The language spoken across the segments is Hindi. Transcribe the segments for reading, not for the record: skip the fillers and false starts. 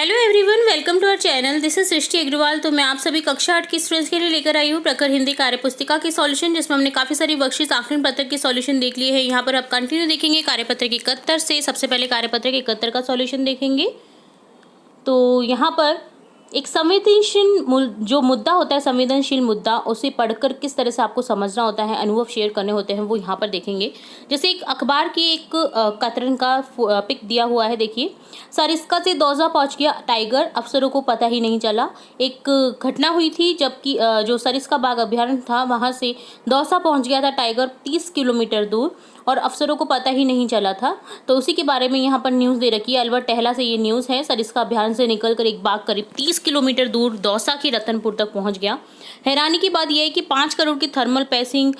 Hello everyone, welcome to our channel. This is Srishti Agarwal. तो मैं आप सभी कक्षा 8 की स्टूडेंट्स के लिए लेकर आई हूँ प्रखर हिंदी कार्य पुस्तिका की सॉल्यूशन, जिसमें हमने काफ़ी सारी वर्कशीट्स आखिरी पत्र की सॉल्यूशन देख लिए हैं। यहाँ पर आप कंटिन्यू देखेंगे कार्यपत्र की 71 से। सबसे पहले कार्यपत्र की 71 का सॉल्यूशन देखेंगे। तो यहाँ पर एक संवेदनशील जो मुद्दा होता है, संवेदनशील मुद्दा, उसे पढ़कर किस तरह से आपको समझना होता है, अनुभव शेयर करने होते हैं, वो यहाँ पर देखेंगे। जैसे एक अखबार की एक कतरन का पिक दिया हुआ है। देखिए, सरिस्का से दौसा पहुँच गया टाइगर, अफसरों को पता ही नहीं चला। एक घटना हुई थी जबकि जो सरिस्का बाग अभ्यारण्य था वहाँ से दौसा पहुँच गया था टाइगर 30 किलोमीटर दूर, और अफसरों को पता ही नहीं चला था। तो उसी के बारे में यहाँ पर न्यूज़ दे रखी है। अलवर टहला से ये न्यूज़ है। सरिस्का अभ्यारण्य से निकलकर एक बाघ करीब 30 किलोमीटर दूर दौसा की रतनपुर तक पहुँच गया। हैरानी की बात यह है कि 5 करोड़ की थर्मल पैसिंग,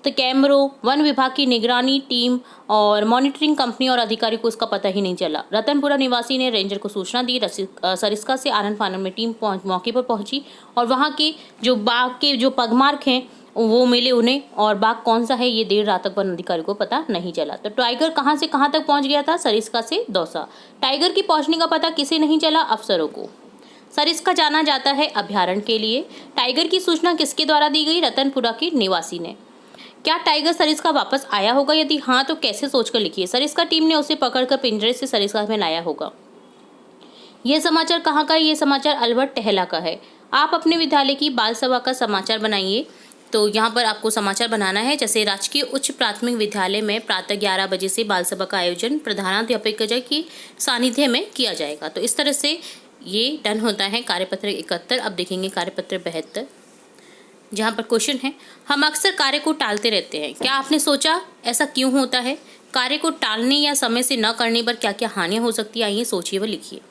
तो कैमरों, वन विभाग की निगरानी टीम और मॉनिटरिंग कंपनी और अधिकारी को इसका पता ही नहीं चला। रतनपुरा निवासी ने रेंजर को सूचना दी। सरिस्का से आनन फानन में टीम मौके पर पहुंची और वहां के जो बाघ के जो पगमार्क हैं वो मिले उन्हें, और बाघ कौन सा है ये देर रात तक वन अधिकारी को पता नहीं चला। तो टाइगर कहां से कहां तक पहुंच गया था? सरिस्का से दौसा। टाइगर की पहुंचने का पता किसे नहीं चला? अफसरों को। सरिस्का जाना जाता है अभ्यारण्य के लिए। टाइगर की सूचना किसके द्वारा दी गई? रतनपुरा की निवासी ने। क्या टाइगर सरिस्का वापस आया होगा? यदि हाँ तो कैसे? सोचकर लिखिए। सरिस्का टीम ने उसे पकड़कर पिंजरे से सरिस्का में लाया होगा। यह समाचार कहाँ का है? ये समाचार अलवर टहला का है। आप अपने विद्यालय की बाल सभा का समाचार बनाइए। तो यहाँ पर आपको समाचार बनाना है। जैसे राजकीय उच्च प्राथमिक विद्यालय में प्रातः 11 बजे से बाल सभा का आयोजन प्रधानाध्यापक की सानिध्य में किया जाएगा। तो इस तरह से ये डन होता है कार्यपत्र 71। अब देखेंगे कार्यपत्र 72, जहाँ पर क्वेश्चन है, हम अक्सर कार्य को टालते रहते हैं। क्या आपने सोचा ऐसा क्यों होता है? कार्य को टालने या समय से न करने पर क्या क्या हानियां हो सकती है? आइए सोचिए व लिखिए।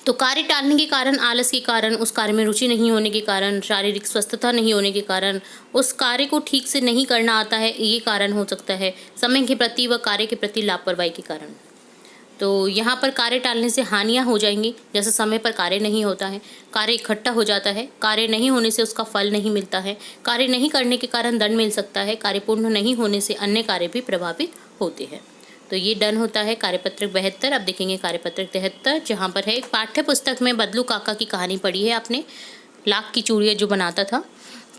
तो कार्य टालने के कारण, आलस के कारण, उस कार्य में रुचि नहीं होने के कारण, शारीरिक स्वस्थता नहीं होने के कारण, उस कार्य को ठीक से नहीं करना आता है, ये कारण हो सकता है। समय के प्रति व कार्य के प्रति लापरवाही के कारण। तो यहाँ पर कार्य टालने से हानियाँ हो जाएंगी। जैसे समय पर कार्य नहीं होता है, कार्य इकट्ठा हो जाता है, कार्य नहीं होने से उसका फल नहीं मिलता है, कार्य नहीं करने के कारण दंड मिल सकता है, कार्य पूर्ण नहीं होने से अन्य कार्य भी प्रभावित होते हैं। तो ये डन होता है कार्यपत्रक 72। अब देखेंगे कार्यपत्रक 73, जहाँ पर है, एक पाठ्य पुस्तक में बदलू काका की कहानी पढ़ी है आपने, लाख की चूड़ियाँ जो बनाता था।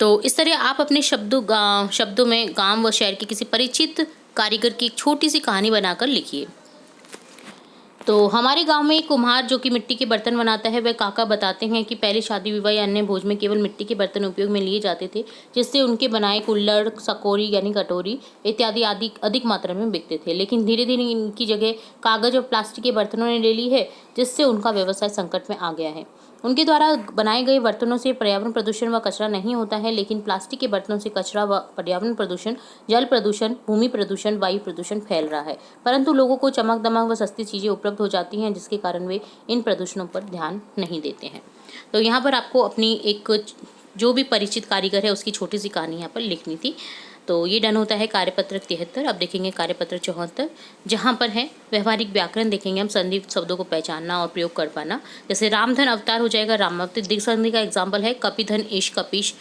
तो इस तरह आप अपने शब्दों में गाँव व शहर के किसी परिचित कारीगर की एक छोटी सी कहानी बनाकर लिखिए। तो हमारे गांव में एक कुम्हार जो कि मिट्टी के बर्तन बनाता है, वह काका बताते हैं कि पहले शादी विवाह या अन्य भोज में केवल मिट्टी के बर्तन उपयोग में लिए जाते थे, जिससे उनके बनाए कुल्हड़, सकोरी यानी कटोरी इत्यादि आदि अधिक मात्रा में बिकते थे। लेकिन धीरे धीरे इनकी जगह कागज और प्लास्टिक के बर्तनों ने ले ली है, जिससे उनका व्यवसाय संकट में आ गया है। उनके द्वारा बनाए गए बर्तनों से पर्यावरण प्रदूषण व कचरा नहीं होता है, लेकिन प्लास्टिक के बर्तनों से कचरा व पर्यावरण प्रदूषण, जल प्रदूषण, भूमि प्रदूषण, वायु प्रदूषण फैल रहा है। परंतु लोगों को चमक दमक व सस्ती चीज़ें उपलब्ध हो जाती हैं, जिसके कारण वे इन प्रदूषणों पर ध्यान नहीं देते हैं। तो यहाँ पर आपको अपनी एक जो भी परिचित कारीगर है उसकी छोटी सी कहानी यहाँ पर लिखनी थी। तो ये डन होता है कार्यपत्रक 73। अब देखेंगे कार्यपत्र 74, जहाँ पर है व्यवहारिक व्याकरण देखेंगे हम, संधि शब्दों को पहचानना और प्रयोग कर पाना। जैसे रामधन अवतार हो जाएगा रामावतार। दिग् संधि का एग्जाम्पल है कपिधन ईश कपीश।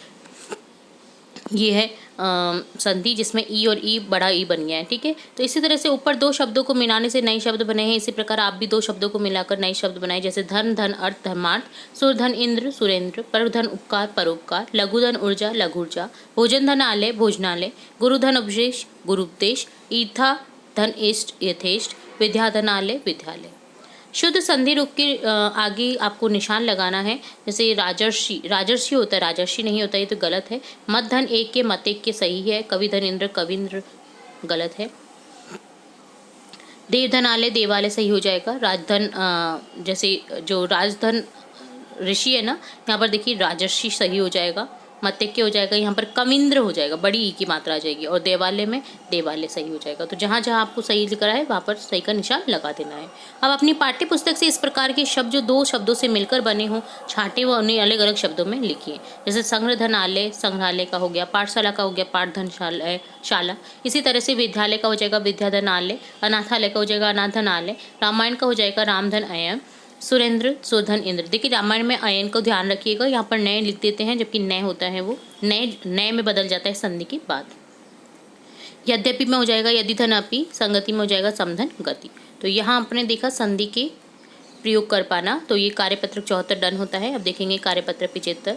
ये है संधि जिसमें ई और ई बड़ा ई बन गया है, ठीक है। तो इसी तरह से ऊपर दो शब्दों को मिलाने से नए शब्द बने हैं, इसी प्रकार आप भी दो शब्दों को मिलाकर नए शब्द बनाए। जैसे धन धन अर्थ धर्मार्थ, सुरधन इंद्र सुरेंद्र, परधन उपकार परोपकार, लघुधन ऊर्जा लघुर्जा, भोजन धन आलय भोजनालय, गुरुधन उपदेश गुरुपदेश, ईर्था धन इष्ट यथेष्ट, विद्याधनालय विद्यालय। शुद्ध संधि रूप के आगे आपको निशान लगाना है। जैसे राजर्षि, राजर्षि होता है, राजर्षि नहीं होता, ये तो गलत है। मत धन एक के मत एक के सही है। कविधन इंद्र कविंद्र गलत है। देवधनालय देवालय सही हो जाएगा। राजधन जैसे जो राजधन ऋषि है ना, यहाँ पर देखिए राजर्षि सही हो जाएगा। मत्स्य हो जाएगा, यहाँ पर कविंद्र हो जाएगा, बड़ी ई की मात्रा आ जाएगी। और देवालय में देवालय सही हो जाएगा। तो जहाँ जहाँ आपको सही लिख रहा है वहाँ पर सही का निशान लगा देना है। अब अपनी पाठ्य पुस्तक से इस प्रकार के शब्द जो दो शब्दों से मिलकर बने हों, छांटे व उन्हें अलग अलग शब्दों में लिखिए। जैसे संग्रधनालय संग्रहालय का हो गया, पाठशाला का हो गया पाठधनशाला शाला। इसी तरह से विद्यालय का हो जाएगा विद्याधनालय, अनाथालय का हो जाएगा अनाथनालय, रामायण का हो जाएगा रामधन अयन, सुरेंद्र सुधन इंद्र। देखिए रामायण में अयन को ध्यान रखिएगा, यहाँ पर नए लिख देते हैं, जबकि नए होता है वो नए में बदल जाता है संधि के बाद। यद्यपि में हो जाएगा यदि धन अपि, संगति में हो जाएगा समधन गति। तो यहाँ आपने देखा संधि के प्रयोग कर पाना, तो ये कार्यपत्रक 74 डन होता है। अब देखेंगे कार्यपत्रक 75।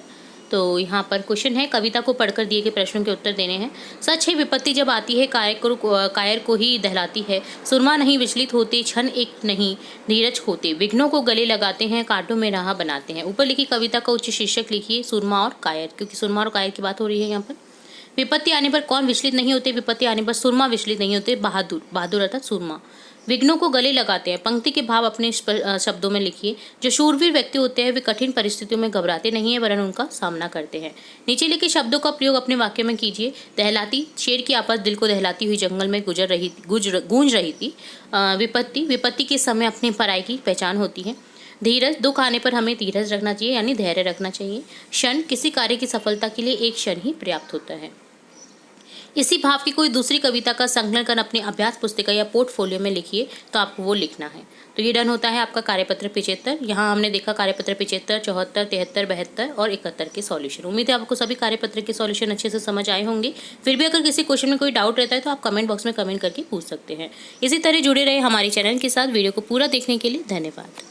तो यहाँ पर क्वेश्चन है, कविता को पढ़कर दिए गए प्रश्नों के उत्तर देने हैं। सच है विपत्ति जब आती है कायर को ही दहलाती है। सुरमा नहीं विचलित होते, क्षण एक नहीं धीरज होते। विघ्नों को गले लगाते हैं, कांटों में राह बनाते हैं। ऊपर लिखी कविता का उच्च शीर्षक लिखिए सुरमा और कायर, क्योंकि सुरमा और कायर की बात हो रही है यहाँ पर। विपत्ति आने पर कौन विचलित नहीं होते? विपत्ति आने पर सुरमा विचलित नहीं होते, बहादुर। बहादुर अर्थात सुरमा। विघ्नों को गले लगाते हैं, पंक्ति के भाव अपने शब्दों में लिखिए। जो शूरवीर व्यक्ति होते हैं वे कठिन परिस्थितियों में घबराते नहीं है, वरन उनका सामना करते हैं। नीचे लिखे शब्दों का प्रयोग अपने वाक्य में कीजिए। दहलाती, शेर की आवाज़ दिल को दहलाती हुई जंगल में गूंज रही थी। विपत्ति के समय अपनी पराई की पहचान होती है। धीरज, दुख आने पर हमें धीरज रखना चाहिए, यानी धैर्य रखना चाहिए। क्षण, किसी कार्य की सफलता के लिए एक क्षण ही पर्याप्त होता है। इसी भाव की कोई दूसरी कविता का संकलन कर अपनी अभ्यास पुस्तिका या पोर्टफोलियो में लिखिए, तो आपको वो लिखना है। तो ये डन होता है आपका कार्यपत्र 75। यहाँ हमने देखा कार्यपत्र 75, 74, 73, 72 और 71 के सॉल्यूशन। उम्मीद है आपको सभी कार्यपत्र के सॉल्यूशन अच्छे से समझ आए होंगे। फिर भी अगर किसी क्वेश्चन में कोई डाउट रहता है तो आप कमेंट बॉक्स में कमेंट करके पूछ सकते हैं। इसी तरह जुड़े रहे हमारे चैनल के साथ। वीडियो को पूरा देखने के लिए धन्यवाद।